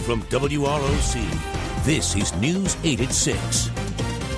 from WROC, this is News 8 at 6.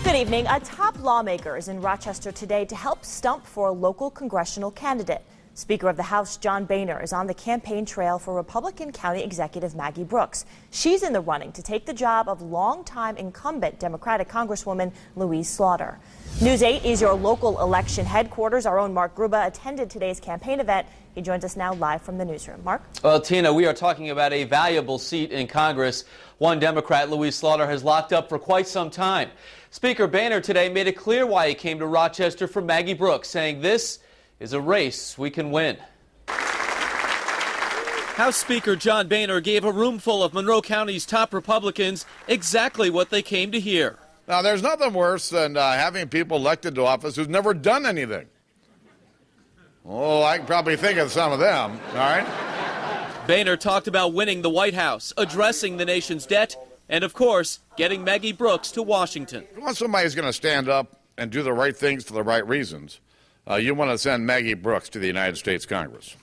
Good evening. A top lawmaker is in Rochester today to help stump for a local congressional candidate. Speaker of the House John Boehner is on the campaign trail for Republican County Executive Maggie Brooks. She's in the running to take the job of longtime incumbent Democratic Congresswoman Louise Slaughter. News 8 is your local election headquarters. Our own Mark Gruba attended today's campaign event. He joins us now live from the newsroom. Mark? Well, Tina, we are talking about a valuable seat in Congress. One Democrat, Louise Slaughter, has locked up for quite some time. Speaker Boehner today made it clear why he came to Rochester for Maggie Brooks, saying this is a race we can win. House Speaker John Boehner gave a room full of Monroe County's top Republicans exactly what they came to hear. Now, there's nothing worse than having people elected to office who've never done anything. Oh, I can probably think of some of them, all right? Boehner talked about winning the White House, addressing the nation's debt, and, of course, getting Maggie Brooks to Washington. If you want somebody who's going to stand up and do the right things for the right reasons, you want to send Maggie Brooks to the United States Congress.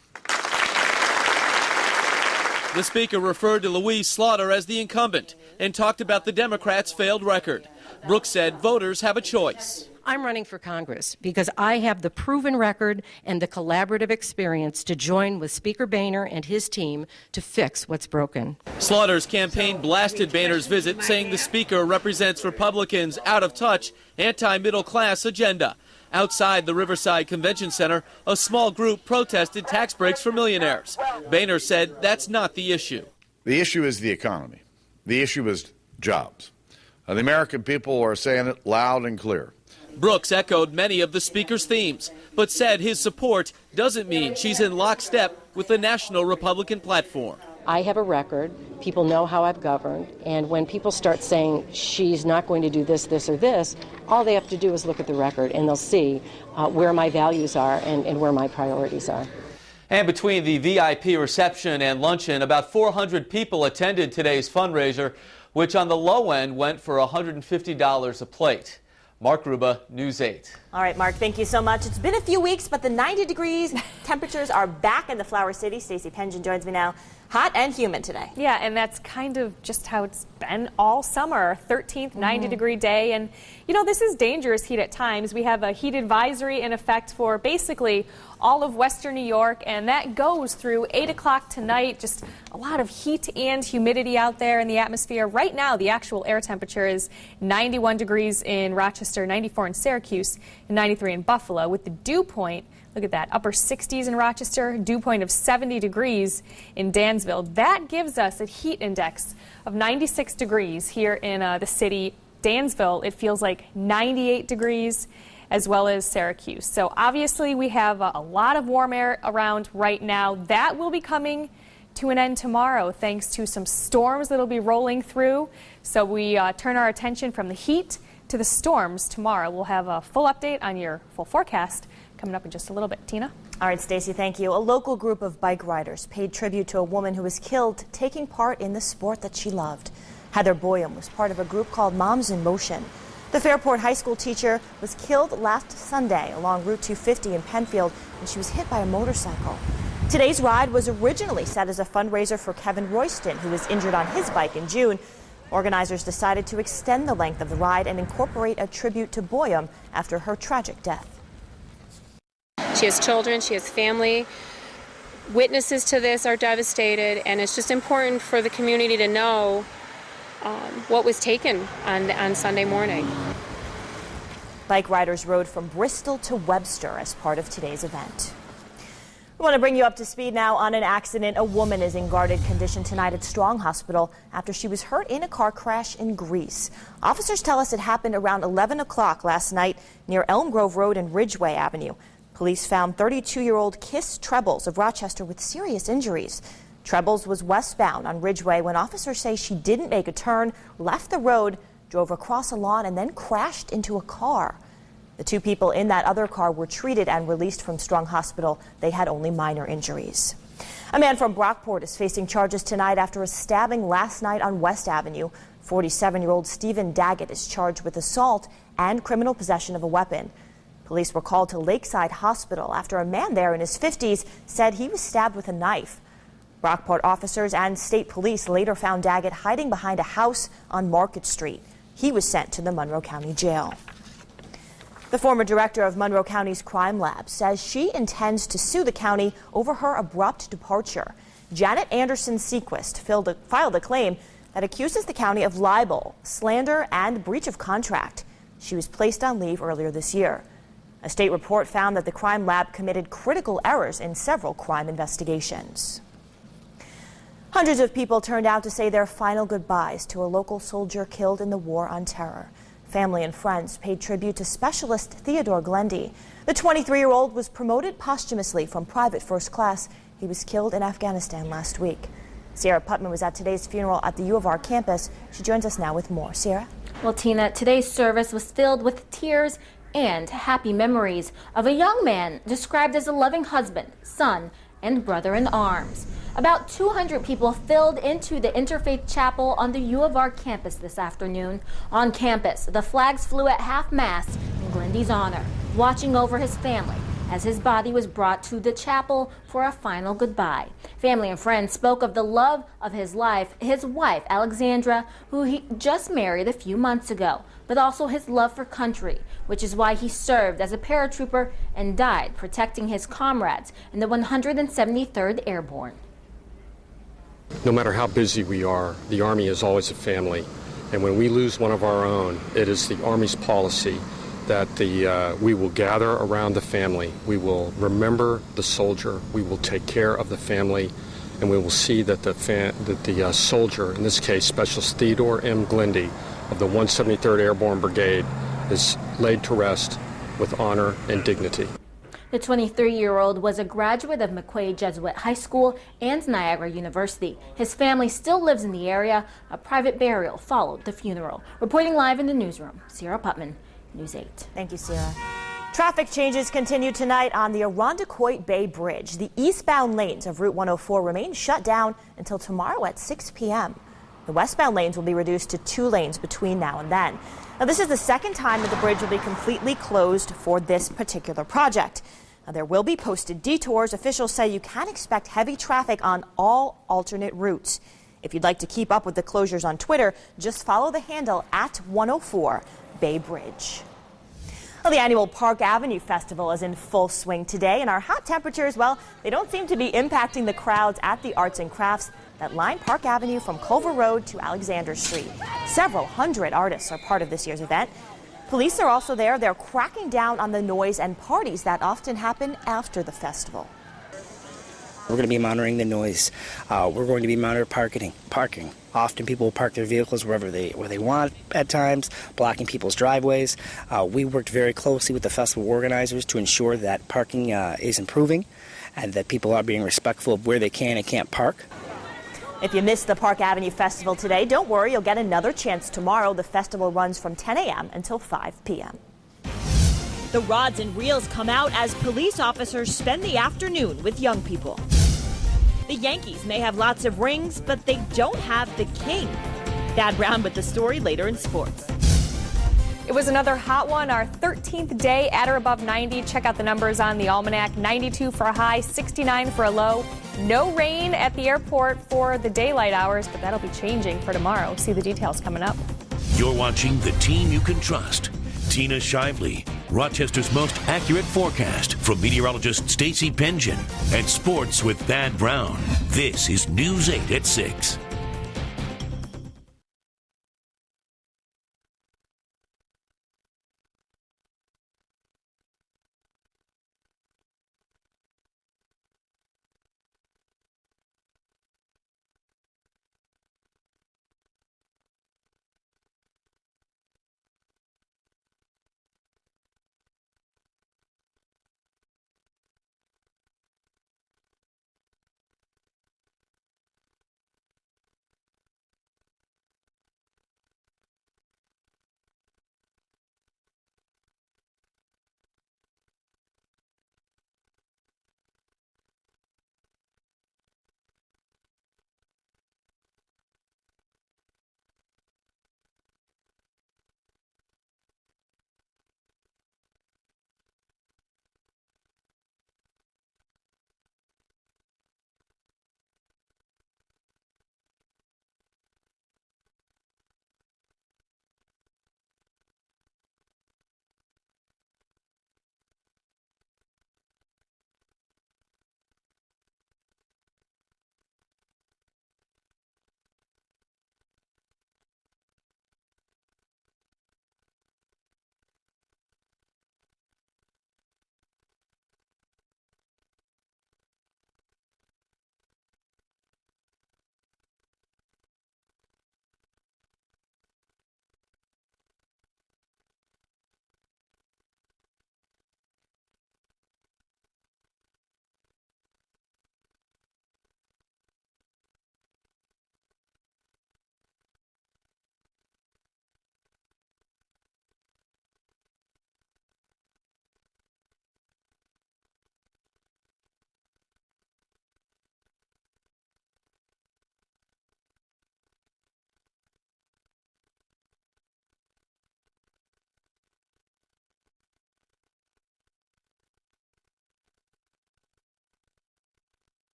The Speaker referred to Louise Slaughter as the incumbent and talked about the Democrats' failed record. Brooks said voters have a choice. I'm running for Congress because I have the proven record and the collaborative experience to join with Speaker Boehner and his team to fix what's broken. Slaughter's campaign blasted Boehner's visit, saying the Speaker represents Republicans' out-of-touch, anti-middle-class agenda. Outside the Riverside Convention Center, a small group protested tax breaks for millionaires. Boehner said that's not the issue. The issue is the economy. The issue is jobs. The American people are saying it loud and clear. Brooks echoed many of the Speaker's themes, but said his support doesn't mean she's in lockstep with the national Republican platform. I have a record. People know how I've governed. And when people start saying she's not going to do this, this, or this, all they have to do is look at the record and they'll see where my values are and where my priorities are. And between the VIP reception and luncheon, about 400 people attended today's fundraiser, which on the low end went for $150 a plate. Mark Gruba, News 8. All right, Mark, thank you so much. It's been a few weeks, but the 90 degrees temperatures are back in the Flower City. Stacey Pengen joins me now. Hot and humid today. Yeah, and that's kind of just how it's been all summer. 13th, 90-degree day. And, you know, this is dangerous heat at times. We have a heat advisory in effect for basically all of western New York, and that goes through 8 o'clock tonight. Just a lot of heat and humidity out there in the atmosphere. Right now, the actual air temperature is 91 degrees in Rochester, 94 in Syracuse, and 93 in Buffalo, with the dew point, look at that, upper 60s in Rochester, dew point of 70 degrees in Dansville. That gives us a heat index of 96 degrees here in the city. Dansville, it feels like 98 degrees, as well as Syracuse. So obviously we have a lot of warm air around right now. That will be coming to an end tomorrow thanks to some storms that will be rolling through. So we turn our attention from the heat to the storms tomorrow. We'll have a full update on your full forecast coming up in just a little bit. Tina? All right, Stacey, thank you. A local group of bike riders paid tribute to a woman who was killed taking part in the sport that she loved. Heather Boyum was part of a group called Moms in Motion. The Fairport High School teacher was killed last Sunday along Route 250 in Penfield, and she was hit by a motorcycle. Today's ride was originally set as a fundraiser for Kevin Royston, who was injured on his bike in June. Organizers decided to extend the length of the ride and incorporate a tribute to Boyum after her tragic death. She has children, she has family. Witnesses to this are devastated, and it's just important for the community to know what was taken on Sunday morning. Bike riders rode from Bristol to Webster as part of today's event. We want to bring you up to speed now on an accident. A woman is in guarded condition tonight at Strong Hospital after she was hurt in a car crash in Greece. Officers tell us it happened around 11 o'clock last night near Elm Grove Road and Ridgeway Avenue. Police found 32-year-old Kiss Trebles of Rochester with serious injuries. Trebles was westbound on Ridgeway when officers say she didn't make a turn, left the road, drove across a lawn, and then crashed into a car. The two people in that other car were treated and released from Strong Hospital. They had only minor injuries. A man from Brockport is facing charges tonight after a stabbing last night on West Avenue. 47-year-old Stephen Daggett is charged with assault and criminal possession of a weapon. Police were called to Lakeside Hospital after a man there in his 50s said he was stabbed with a knife. Rockport officers and state police later found Daggett hiding behind a house on Market Street. He was sent to the Monroe County Jail. The former director of Monroe County's crime lab says she intends to sue the county over her abrupt departure. Janet Anderson Sequist filed a claim that accuses the county of libel, slander, and breach of contract. She was placed on leave earlier this year. A state report found that the crime lab committed critical errors in several crime investigations. Hundreds of people turned out to say their final goodbyes to a local soldier killed in the War on Terror. Family and friends paid tribute to Specialist Theodore Glendy. The 23-year-old was promoted posthumously from private first class. He was killed in Afghanistan last week. Sierra Putman was at today's funeral at the U of R campus. She joins us now with more. Sierra? Well, Tina, today's service was filled with tears and happy memories of a young man described as a loving husband, son, and brother in arms. About 200 people filled into the Interfaith Chapel on the U of R campus this afternoon. On campus, the flags flew at half-mast in Glendy's honor, watching over his family as his body was brought to the chapel for a final goodbye. Family and friends spoke of the love of his life, his wife, Alexandra, who he just married a few months ago, but also his love for country, which is why he served as a paratrooper and died protecting his comrades in the 173rd Airborne. No matter how busy we are, the Army is always a family. And when we lose one of our own, it is the Army's policy that we will gather around the family. We will remember the soldier. We will take care of the family. And we will see that the soldier, in this case, Specialist Theodore M. Glendy of the 173rd Airborne Brigade, is laid to rest with honor and dignity. The 23-year-old was a graduate of McQuaid Jesuit High School and Niagara University. His family still lives in the area. A private burial followed the funeral. Reporting live in the newsroom, Sierra Putman, News 8. Thank you, Sierra. Traffic changes continue tonight on the Irondequoit Bay Bridge. The eastbound lanes of Route 104 remain shut down until tomorrow at 6 p.m. The westbound lanes will be reduced to 2 lanes between now and then. Now, this is the second time that the bridge will be completely closed for this particular project. Now, there will be posted detours. Officials say you can expect heavy traffic on all alternate routes. If you'd like to keep up with the closures on Twitter, just follow the handle at 104 Bay Bridge. Well, the annual Park Avenue Festival is in full swing today, and our hot temperatures, well, they don't seem to be impacting the crowds at the arts and crafts that line Park Avenue from Culver Road to Alexander Street. Several hundred artists are part of this year's event. Police are also there. They're cracking down on the noise and parties that often happen after the festival. We're going to be monitoring the noise. We're going to be monitoring parking. Often people will park their vehicles where they want at times, blocking people's driveways. We worked very closely with the festival organizers to ensure that parking is improving and that people are being respectful of where they can and can't park. If you missed the Park Avenue Festival today, don't worry, you'll get another chance tomorrow. The festival runs from 10 a.m. until 5 p.m. The rods and reels come out as police officers spend the afternoon with young people. The Yankees may have lots of rings, but they don't have the king. Thad Brown with the story later in sports. It was another hot one, our 13th day at or above 90. Check out the numbers on the almanac. 92 for a high, 69 for a low. No rain at the airport for the daylight hours, but that'll be changing for tomorrow. See the details coming up. You're watching the team you can trust. Tina Shively, Rochester's most accurate forecast from meteorologist Stacy Pengen, and sports with Thad Brown. This is News 8 at 6.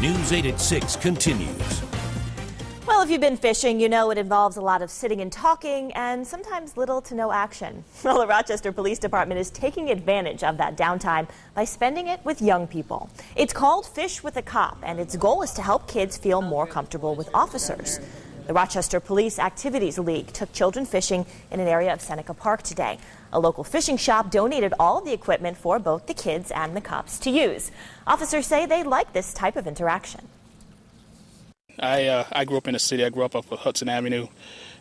News 8 at 6 continues. Well, if you've been fishing, you know it involves a lot of sitting and talking and sometimes little to no action. Well, the Rochester Police Department is taking advantage of that downtime by spending it with young people. It's called Fish with a Cop, and its goal is to help kids feel more comfortable with officers. The Rochester Police Activities League took children fishing in an area of Seneca Park today. A local fishing shop donated all of the equipment for both the kids and the cops to use. Officers say they like this type of interaction. I grew up in the city. I grew up off of Hudson Avenue,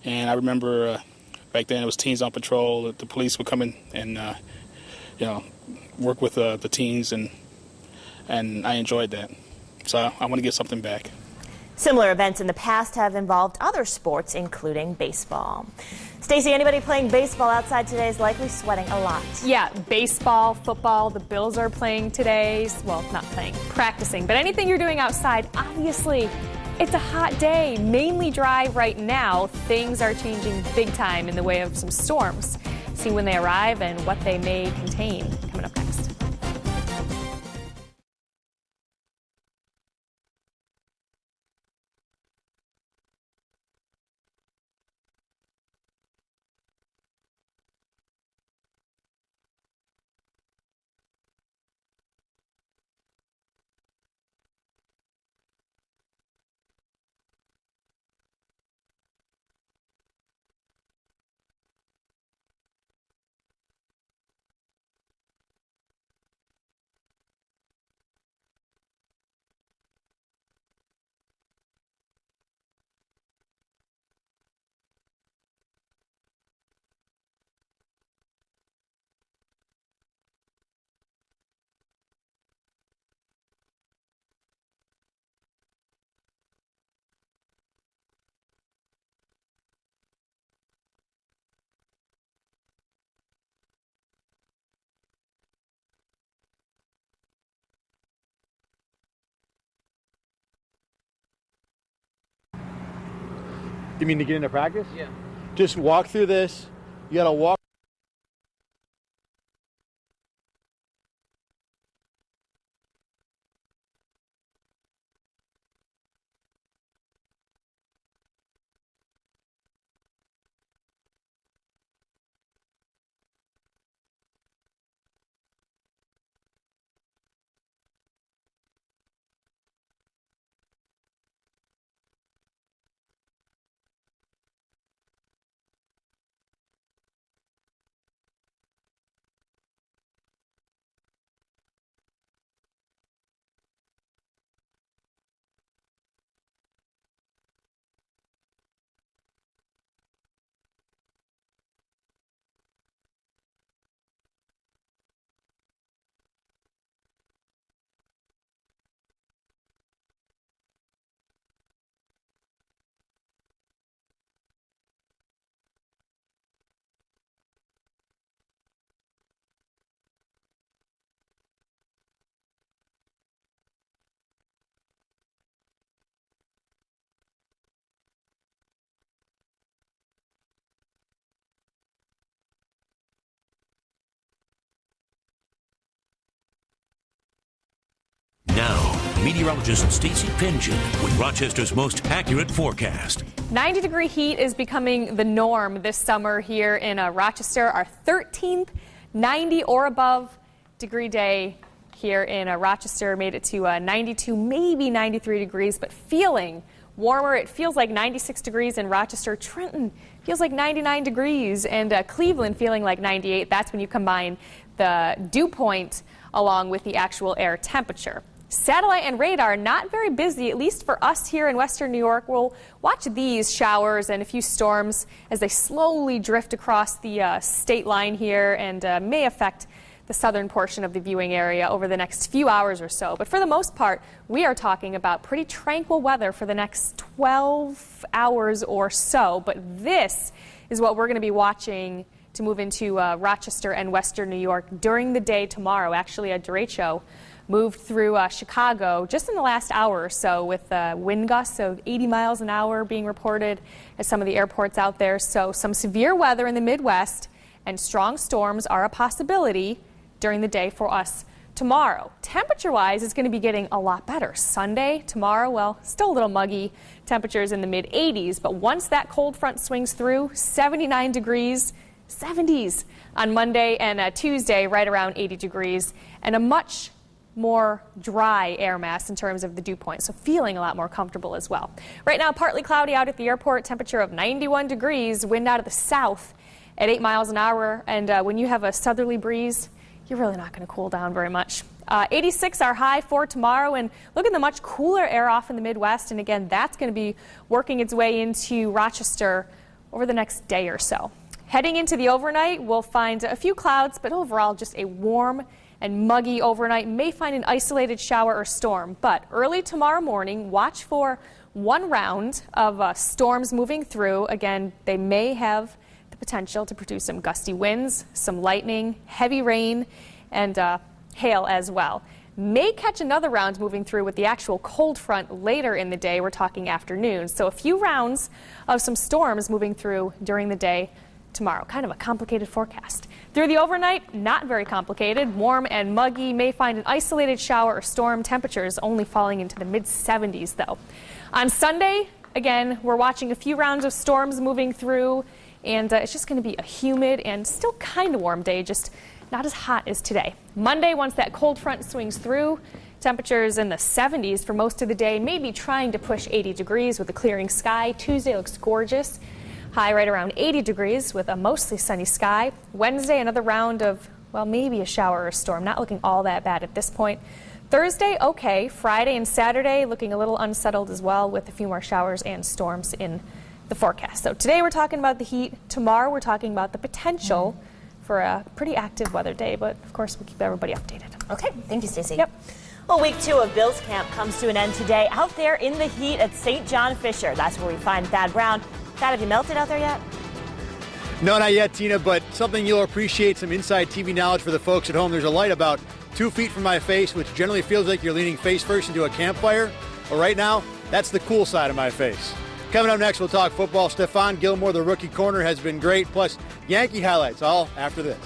and I remember back then it was Teens on Patrol. The police would come in and work with the teens, and I enjoyed that. So I want to get something back. Similar events in the past have involved other sports, including baseball. Stacey, anybody playing baseball outside today is likely sweating a lot. Yeah, baseball, football, the Bills are playing today. Well, not playing, practicing. But anything you're doing outside, obviously, it's a hot day, mainly dry right now. Things are changing big time in the way of some storms. See when they arrive and what they may contain. Coming up next. You mean to get into practice? Yeah. Just walk through this. You gotta walk. Now, meteorologist Stacey Pengen with Rochester's most accurate forecast. 90-degree heat is becoming the norm this summer here in Rochester. Our 13th 90 or above degree day here in Rochester made it to 92, maybe 93 degrees, but feeling warmer. It feels like 96 degrees in Rochester. Trenton feels like 99 degrees, and Cleveland feeling like 98. That's when you combine the dew point along with the actual air temperature. Satellite and radar not very busy, at least for us here in Western New York. We'll watch these showers and a few storms as they slowly drift across the state line here and may affect the southern portion of the viewing area over the next few hours or so. But for the most part, we are talking about pretty tranquil weather for the next 12 hours or so. But this is what we're going to be watching to move into Rochester and Western New York during the day tomorrow. Actually, a derecho moved through Chicago just in the last hour or so with wind gusts of 80 miles an hour being reported at some of the airports out there. So some severe weather in the Midwest and strong storms are a possibility during the day for us Tomorrow, temperature-wise, is going to be getting a lot better. Sunday, tomorrow, well, still a little muggy. Temperatures in the mid-80s, but once that cold front swings through, 79 degrees, 70s on Monday and Tuesday, right around 80 degrees, and a much more dry air mass in terms of the dew point, so feeling a lot more comfortable as well. Right now, partly cloudy out at the airport, temperature of 91 degrees, wind out of the south at 8 miles an hour, and when you have a southerly breeze, you're really not going to cool down very much. 86 our high for tomorrow, and look at the much cooler air off in the Midwest, and again, that's going to be working its way into Rochester over the next day or so. Heading into the overnight, we'll find a few clouds, but overall just a warm and muggy overnight. May find an isolated shower or storm, but early tomorrow morning, watch for one round of storms moving through. Again, they may have the potential to produce some gusty winds, some lightning, heavy rain, and hail as well. May catch another round moving through with the actual cold front later in the day. We're talking afternoon. So a few rounds of some storms moving through during the day tomorrow. Kind of a complicated forecast. Through the overnight, not very complicated. Warm and muggy. May find an isolated shower or storm. Temperatures only falling into the mid-70s though. On Sunday, again, we're watching a few rounds of storms moving through, and it's just going to be a humid and still kind of warm day, just not as hot as today. Monday, once that cold front swings through, temperatures in the 70s for most of the day, maybe trying to push 80 degrees with a clearing sky. Tuesday looks gorgeous. High right around 80 degrees with a mostly sunny sky. Wednesday, another round of, well, maybe a shower or a storm. Not looking all that bad at this point. Thursday, okay. Friday and Saturday looking a little unsettled as well with a few more showers and storms in the forecast. So today we're talking about the heat. Tomorrow we're talking about the potential for a pretty active weather day, but of course we'll keep everybody updated. Okay, thank you, Stacey. Yep. Well, week 2 of Bills camp comes to an end today out there in the heat at St. John Fisher. That's where we find Thad Brown. Thad, have you melted out there yet? No, not yet, Tina, but something you'll appreciate, some inside TV knowledge for the folks at home. There's a light about 2 feet from my face, which generally feels like you're leaning face first into a campfire. But right now, that's the cool side of my face. Coming up next, we'll talk football. Stephon Gilmore, the rookie corner, has been great, plus Yankee highlights, all after this.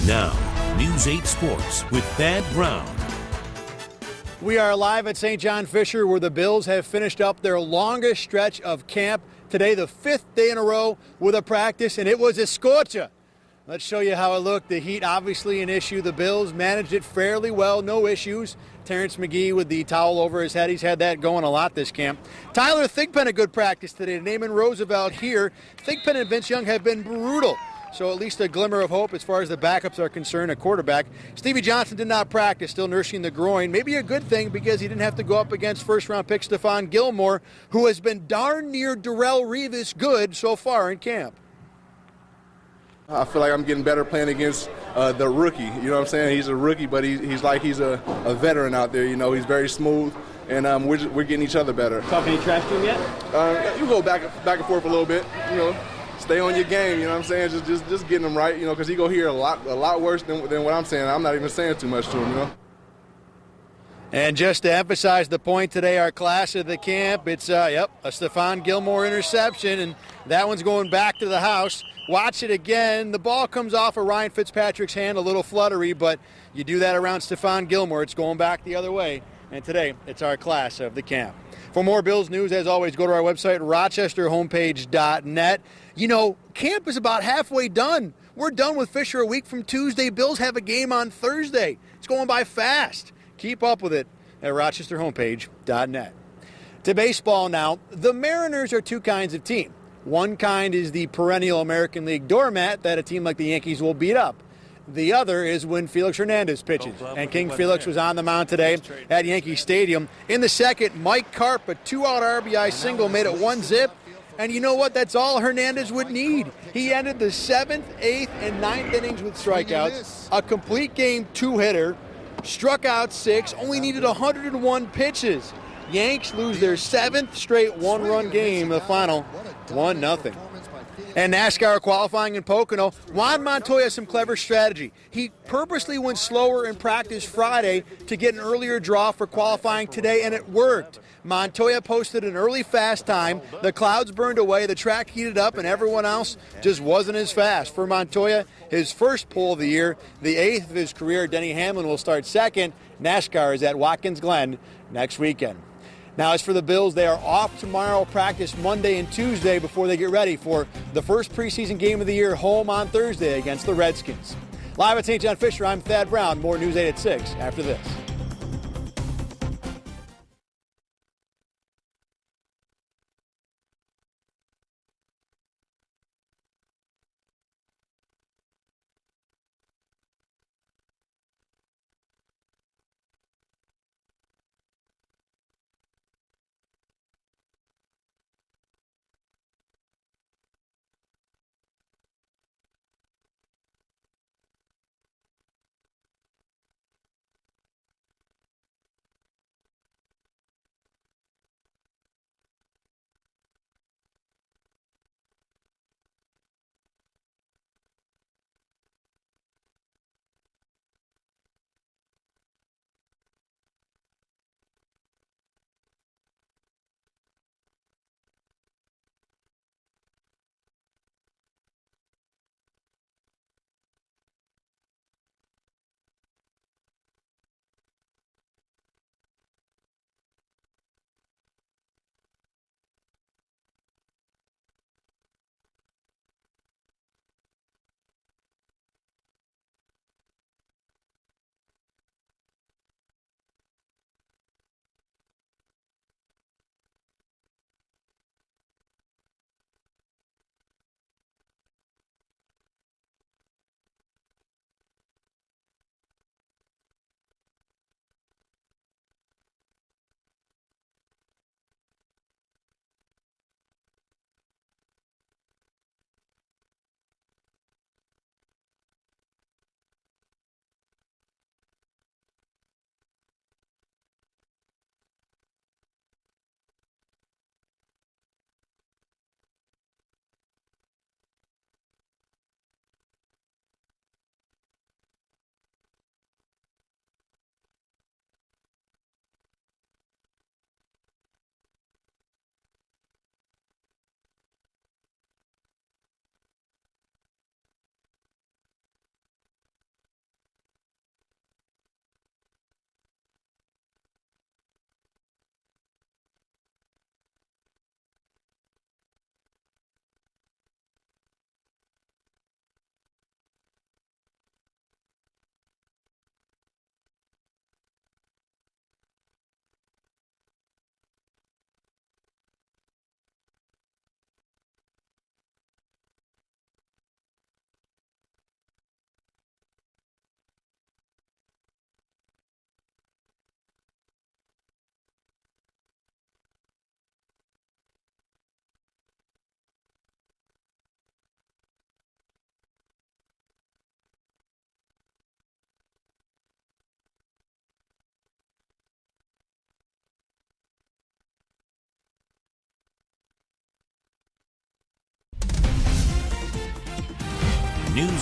Now, News 8 Sports with Thad Brown. We are live at St. John Fisher, where the Bills have finished up their longest stretch of camp. Today, the 5th day in a row with a practice, and it was a scorcher. Let's show you how it looked. The heat, obviously an issue. The Bills managed it fairly well, no issues. Terrence McGee with the towel over his head. He's had that going a lot this camp. Tyler Thigpen, a good practice today. Naaman Roosevelt here. Thigpen and Vince Young have been brutal. So at least a glimmer of hope as far as the backups are concerned, a quarterback. Stevie Johnson did not practice, still nursing the groin. Maybe a good thing because he didn't have to go up against first-round pick Stephon Gilmore, who has been darn near Darrelle Revis good so far in camp. I feel like I'm getting better playing against the rookie. You know what I'm saying? He's a rookie, but he's like he's a veteran out there. You know, he's very smooth, and we're getting each other better. Talking any trash to him yet? You go back and forth a little bit. You know, stay on your game. You know what I'm saying? Just getting him right. You know, because he go hear a lot worse than what I'm saying. I'm not even saying too much to him. You know. And just to emphasize the point today, our class of the camp, it's a Stephon Gilmore interception, and that one's going back to the house. Watch it again. The ball comes off of Ryan Fitzpatrick's hand, a little fluttery, but you do that around Stephon Gilmore, it's going back the other way. And today, it's our class of the camp. For more Bills news, as always, go to our website, rochesterhomepage.net. You know, camp is about halfway done. We're done with Fisher a week from Tuesday. Bills have a game on Thursday. It's going by fast. Keep up with it at rochesterhomepage.net. To baseball now. The Mariners are two kinds of team. One kind is the perennial American League doormat that a team like the Yankees will beat up. The other is when Felix Hernandez pitches. And King Felix was on the mound today at Yankee Stadium. In the second, Mike Karp, a 2-out RBI single, made it 1-zip. And you know what? That's all Hernandez would need. He ended the 7th, 8th, and 9th innings with strikeouts. A complete game 2-hitter. Struck out 6, only needed 101 pitches. Yanks lose their 7th straight one-run game in the final, 1-0. And NASCAR qualifying in Pocono, Juan Montoya has some clever strategy. He purposely went slower in practice Friday to get an earlier draw for qualifying today, and it worked. Montoya posted an early fast time. The clouds burned away, the track heated up, and everyone else just wasn't as fast. For Montoya, his first pole of the year, the 8th of his career. Denny Hamlin will start second. NASCAR is at Watkins Glen next weekend. Now, as for the Bills, they are off tomorrow, practice Monday and Tuesday before they get ready for the first preseason game of the year, home on Thursday against the Redskins. Live at St. John Fisher, I'm Thad Brown. More News 8 at 6 after this.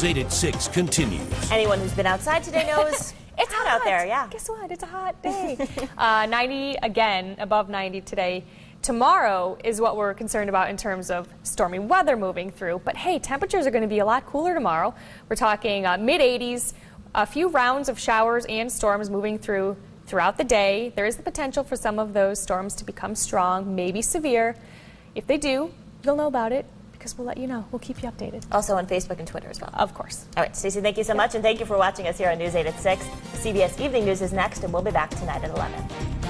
News 8 at 6 continues. Anyone who's been outside today knows it's hot out there, yeah. Guess what? It's a hot day. 90 again, above 90 today. Tomorrow is what we're concerned about in terms of stormy weather moving through. But hey, temperatures are going to be a lot cooler tomorrow. We're talking mid-80s, a few rounds of showers and storms moving throughout the day. There is the potential for some of those storms to become strong, maybe severe. If they do, you'll know about it because we'll let you know. We'll keep you updated. Also on Facebook and Twitter as well. Of course. All right, Stacey, thank you so much, and thank you for watching us here on News 8 at 6. CBS Evening News is next, and we'll be back tonight at 11.